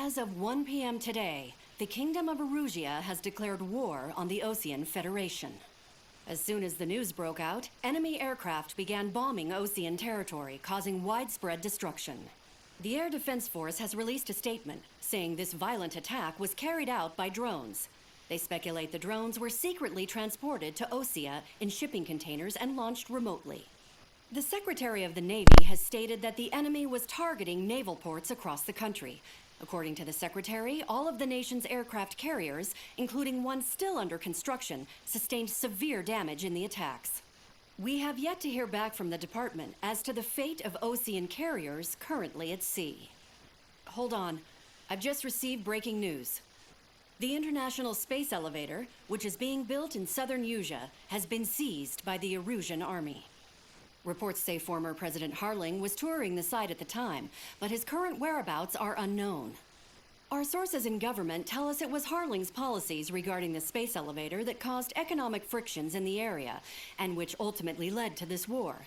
As of 1 p.m. today, the Kingdom of Erusia has declared war on the Osean Federation. As soon as the news broke out, enemy aircraft began bombing Osean territory, causing widespread destruction. The Air Defense Force has released a statement saying this violent attack was carried out by drones. They speculate the drones were secretly transported to Osea in shipping containers and launched remotely. The Secretary of the Navy has stated that the enemy was targeting naval ports across the country. According to the Secretary, all of the nation's aircraft carriers, including one still under construction, sustained severe damage in the attacks. We have yet to hear back from the department as to the fate of Osean carriers currently at sea. Hold on, I've just received breaking news. The International Space Elevator, which is being built in southern Usia, has been seized by the Erusian army. Reports say former President Harling was touring the site at the time, but his current whereabouts are unknown. Our sources in government tell us it was Harling's policies regarding the space elevator that caused economic frictions in the area, and which ultimately led to this war.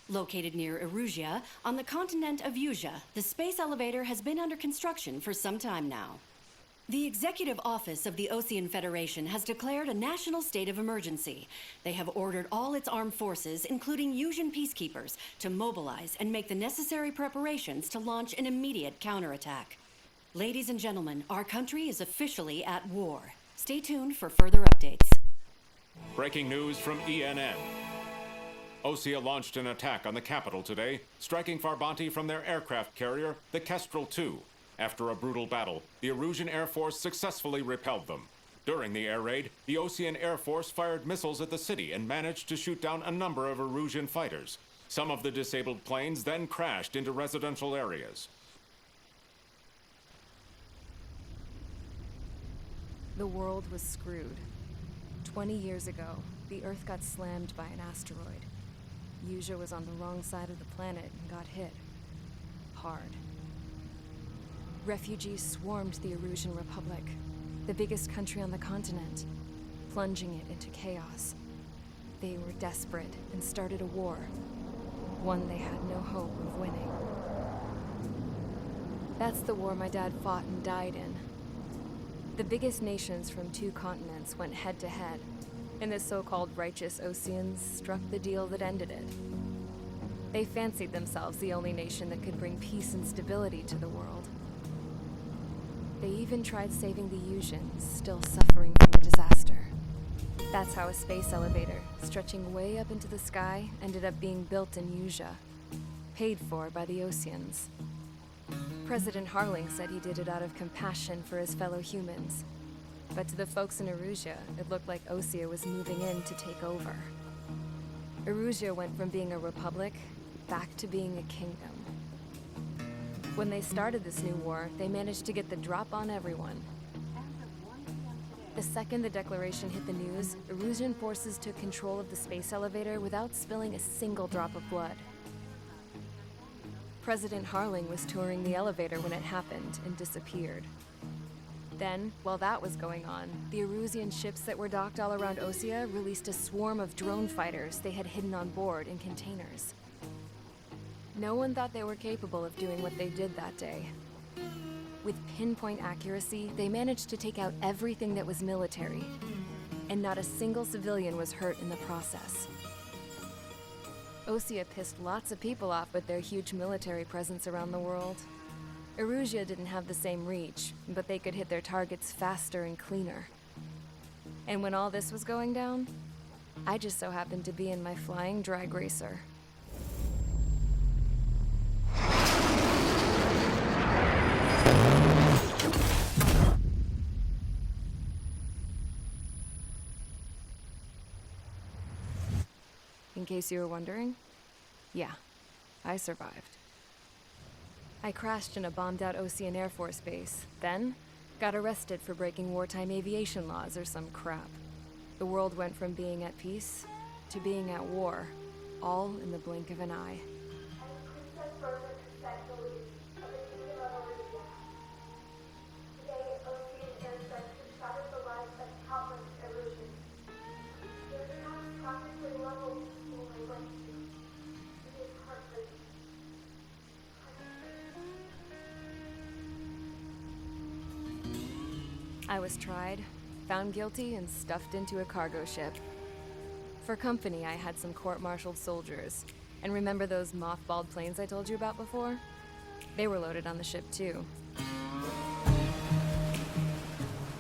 Located near Erusia, on the continent of Usia, the space elevator has been under construction for some time now. The Executive Office of the Osean Federation has declared a national state of emergency. They have ordered all its armed forces, including Usian peacekeepers, to mobilize and make the necessary preparations to launch an immediate counterattack. Ladies and gentlemen, our country is officially at war. Stay tuned for further updates. Breaking news from ENN. Osea launched an attack on the capital today, striking Farbanti from their aircraft carrier, the Kestrel II. After a brutal battle, the Erusian Air Force successfully repelled them. During the air raid, the Osean Air Force fired missiles at the city and managed to shoot down a number of Erusian fighters. Some of the disabled planes then crashed into residential areas. The world was screwed. 20 years ago, the Earth got slammed by an asteroid. Usia was on the wrong side of the planet and got hit. Hard. Refugees swarmed the Erusian Republic, the biggest country on the continent, plunging it into chaos. They were desperate and started a war, one they had no hope of winning. That's the war my dad fought and died in. The biggest nations from 2 continents went head-to-head, and the so-called righteous Oseans struck the deal that ended it. They fancied themselves the only nation that could bring peace and stability to the world. They even tried saving the Usians, still suffering from the disaster. That's how a space elevator, stretching way up into the sky, ended up being built in Usia, paid for by the Oseans. President Harling said he did it out of compassion for his fellow humans. But to the folks in Erusia, it looked like Osea was moving in to take over. Erusia went from being a republic back to being a kingdom. When they started this new war, they managed to get the drop on everyone. The second the declaration hit the news, Erusian forces took control of the space elevator without spilling a single drop of blood. President Harling was touring the elevator when it happened and disappeared. Then, while that was going on, the Erusian ships that were docked all around Osea released a swarm of drone fighters they had hidden on board in containers. No one thought they were capable of doing what they did that day. With pinpoint accuracy, they managed to take out everything that was military, and not a single civilian was hurt in the process. Osea pissed lots of people off with their huge military presence around the world. Erusia didn't have the same reach, but they could hit their targets faster and cleaner. And when all this was going down, I just so happened to be in my flying drag racer. In case you were wondering, yeah, I survived. I crashed in a bombed-out Osean Air Force base, then got arrested for breaking wartime aviation laws or some crap. The world went from being at peace to being at war, all in the blink of an eye. I was tried, found guilty, and stuffed into a cargo ship. For company, I had some court-martialed soldiers. And remember those mothballed planes I told you about before? They were loaded on the ship, too.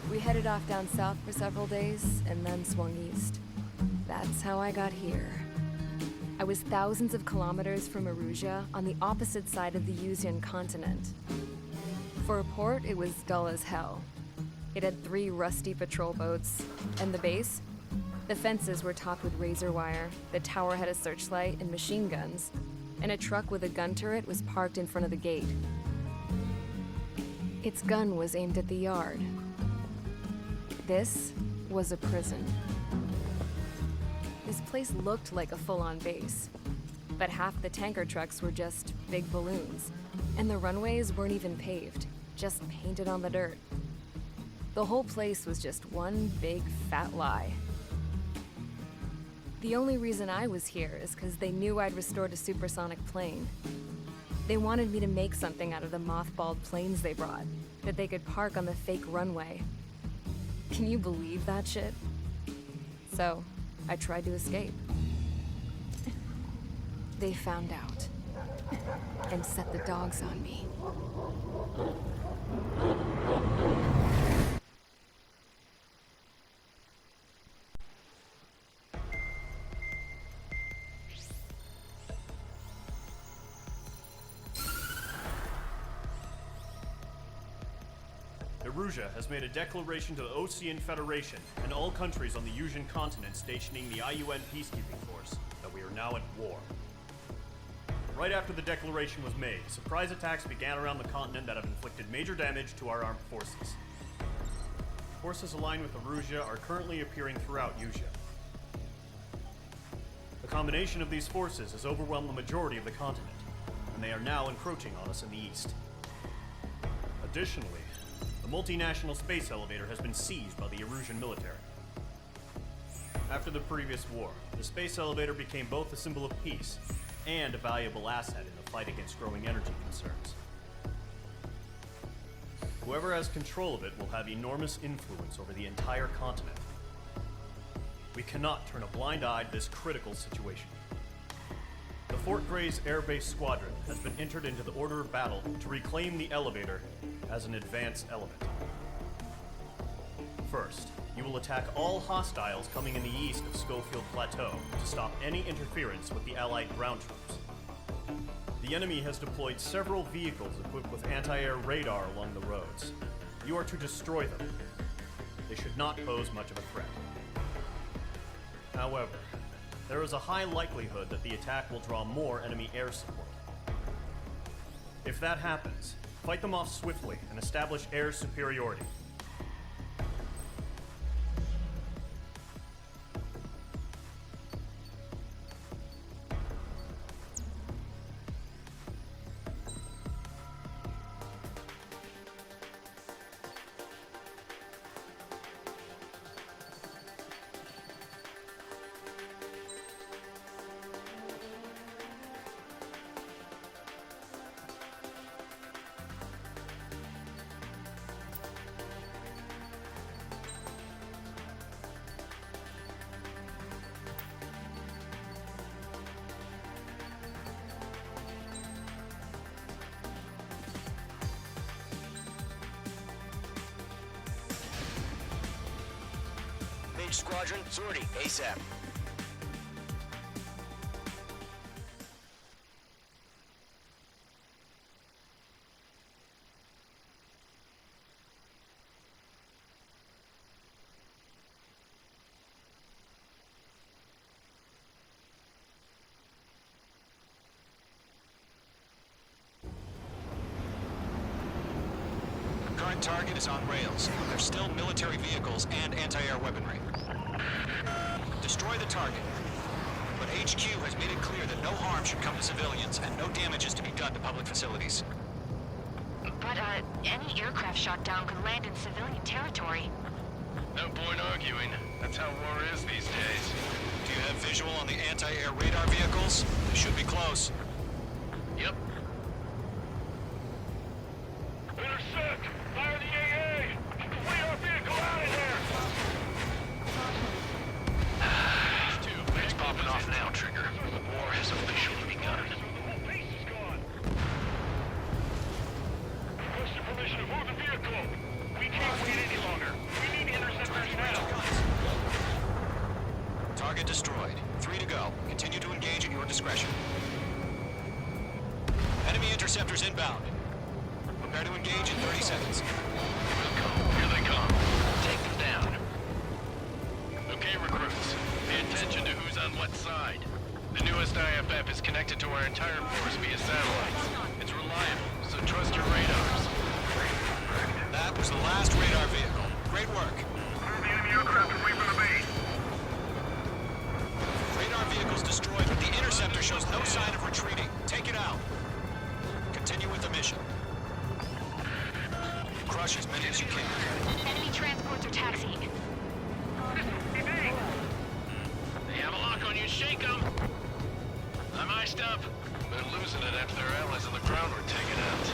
We headed off down south for several days, and then swung east. That's how I got here. I was thousands of kilometers from Erusea, on the opposite side of the Yuzian continent. For a port, it was dull as hell. It had 3 rusty patrol boats, and the base? The fences were topped with razor wire, the tower had a searchlight and machine guns, and a truck with a gun turret was parked in front of the gate. Its gun was aimed at the yard. This was a prison. This place looked like a full-on base, but half the tanker trucks were just big balloons, and the runways weren't even paved, just painted on the dirt. The whole place was just one big fat lie. The only reason I was here is because they knew I'd restored a supersonic plane. They wanted me to make something out of the mothballed planes they brought, that they could park on the fake runway. Can you believe that shit? So, I tried to escape. They found out, and set the dogs on me. Erusea has made a declaration to the Osean Federation and all countries on the Yuzian continent stationing the IUN peacekeeping force that we are now at war. Right after the declaration was made, surprise attacks began around the continent that have inflicted major damage to our armed forces. Forces aligned with Erusea are currently appearing throughout Yuuzia. The combination of these forces has overwhelmed the majority of the continent, and they are now encroaching on us in the east. Additionally, the multinational space elevator has been seized by the Erusian military. After the previous war, the space elevator became both a symbol of peace and a valuable asset in the fight against growing energy concerns. Whoever has control of it will have enormous influence over the entire continent. We cannot turn a blind eye to this critical situation. The Fort Gray's Air Base Squadron has been entered into the order of battle to reclaim the elevator as an advance element. First, you will attack all hostiles coming in the east of Schofield Plateau to stop any interference with the Allied ground troops. The enemy has deployed several vehicles equipped with anti-air radar along the roads. You are to destroy them. They should not pose much of a threat. However, there is a high likelihood that the attack will draw more enemy air support. If that happens, fight them off swiftly and establish air superiority. Squadron, sortie, ASAP. Current target is on rails. There's still military vehicles and anti-air weaponry. Destroy the target. But HQ has made it clear that no harm should come to civilians and no damage is to be done to public facilities. But, any aircraft shot down could land in civilian territory. No point arguing. That's how war is these days. Do you have visual on the anti-air radar vehicles? They should be close. Yep. Intercept! Fire the AA! Complete our vehicle! discretion. Enemy interceptors inbound. Prepare to engage in 30 seconds. Here they come. Take them down. Okay, recruits. Pay attention to who's on what side. The newest IFF is connected to our entire force via satellites. It's reliable, so trust your radars. That was the last radar vehicle. Great work. The enemy aircraft away from the base. Radar vehicle's destroyed, but the interceptor shows no sign of retreating. Take it out. Continue with the mission. Crush as many as you can. Enemy transports are taxiing. They have a lock on you. Shake them. I'm iced up. They're losing it after their allies on the ground were taken out.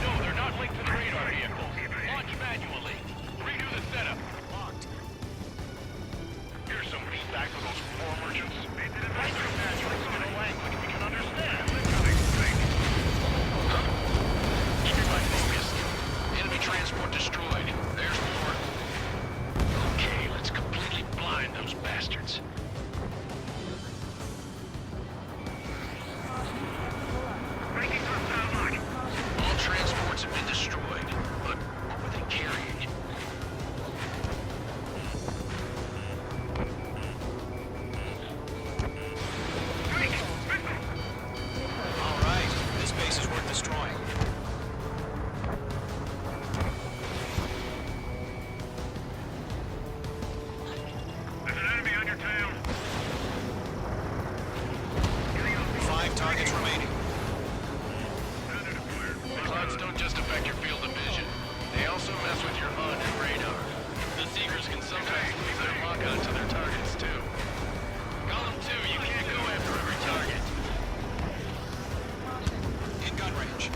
No, they're not linked to the radar vehicle. Launch manually. Redo the setup. Locked. Here's some feedback for those war merchants. Write your manuals in a language we can understand. Keep your mind focused. Enemy transport destroyed. There's more. Okay, let's completely blind those bastards. All transports have been destroyed, but what were they carrying? All right. This base is worth destroying. There's an enemy on your tail. 5 targets remaining. Clouds don't just affect your field of vision. They also mess with your HUD and radar. The Seekers can sometimes lose their lock onto their targets, too. Column 2, you can't go after every target. In gun range.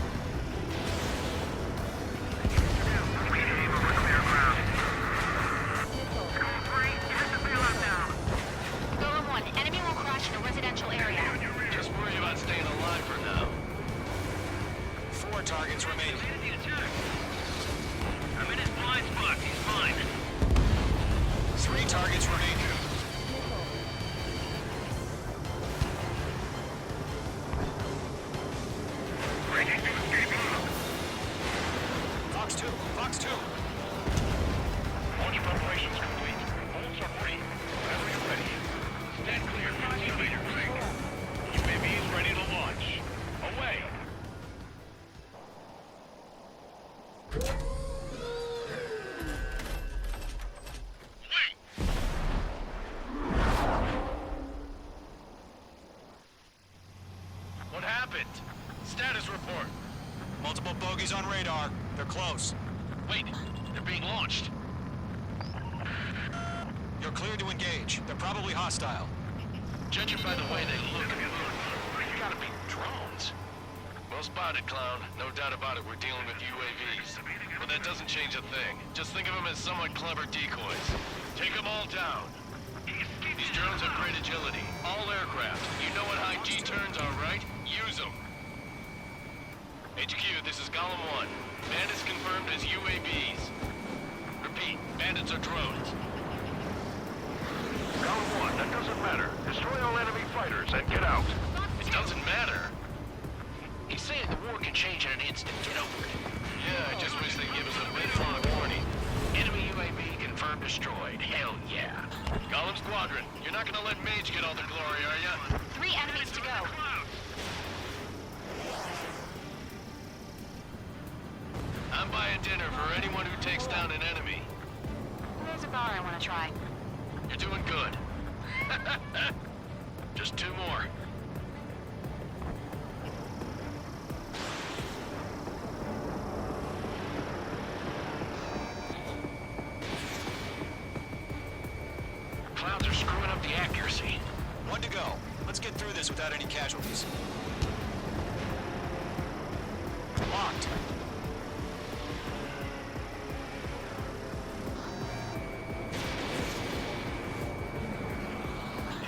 Golem 1, enemy will crash in a residential area. Just worry about staying alive for now. 4 targets remaining. I'm in his blind spot. He's fine. 3 targets remaining. Fox 2. Fox 2. Launch preparations complete. Bolts are free. Whenever you're ready. Stand clear from the simulator rig. UAV is ready to launch. Away. Wait! What happened? Status report. Multiple bogies on radar. They're close. Wait, they're being launched. You're cleared to engage. They're probably hostile. Judging by the way they look, you gotta be drones. Well spotted, Clown. No doubt about it, we're dealing with UAVs. But that doesn't change a thing. Just think of them as somewhat clever decoys. Take them all down. These drones have great agility. All aircraft. You know what high G-turns are, right? Use them. HQ, this is Golem 1. Bandits confirmed as UAVs. Repeat, bandits are drones. Golem 1, that doesn't matter. Destroy all enemy fighters and get out. It doesn't matter? He's saying the war can change in an instant. Get over it. Yeah, I just wish they'd give us a mid-flight warning. Enemy UAV confirmed destroyed. Hell yeah. Golem Squadron, you're not gonna let Mage get all the glory, are ya? 3 enemies to go. I'm buying dinner for anyone who takes down an enemy. There's a bar I want to try. You're doing good. Just 2 more. Clouds are screwing up the accuracy. 1 to go. Let's get through this without any casualties. Locked.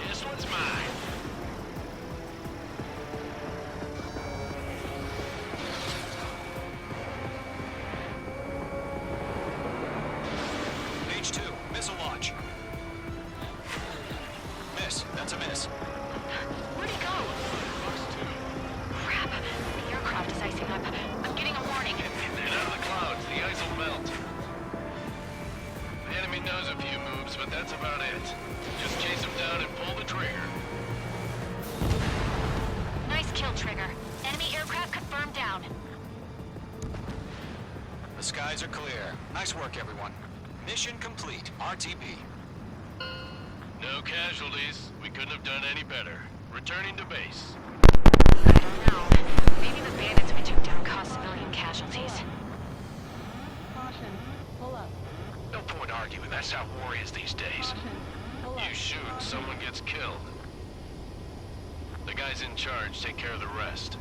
This one's mine. Page 2. Missile launch. That's a miss. Where'd he go? Crap. The aircraft is icing up. I'm getting a warning. Get out of the clouds. The ice will melt. The enemy knows a few moves, but that's about it. Just chase him down and pull the trigger. Nice kill, Trigger. Enemy aircraft confirmed down. The skies are clear. Nice work, everyone. Mission complete. RTB. No casualties. We couldn't have done any better. Returning to base. I don't know. Maybe the bandits we took down caused civilian casualties. Caution. Pull up. No point arguing. That's how war is these days. Caution. Pull up. You shoot, someone gets killed. The guys in charge take care of the rest.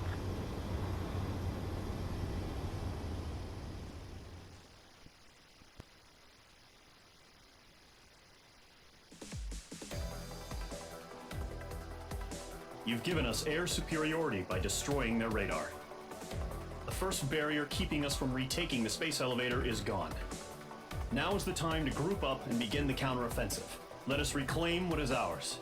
You've given us air superiority by destroying their radar. The first barrier keeping us from retaking the space elevator is gone. Now is the time to group up and begin the counteroffensive. Let us reclaim what is ours.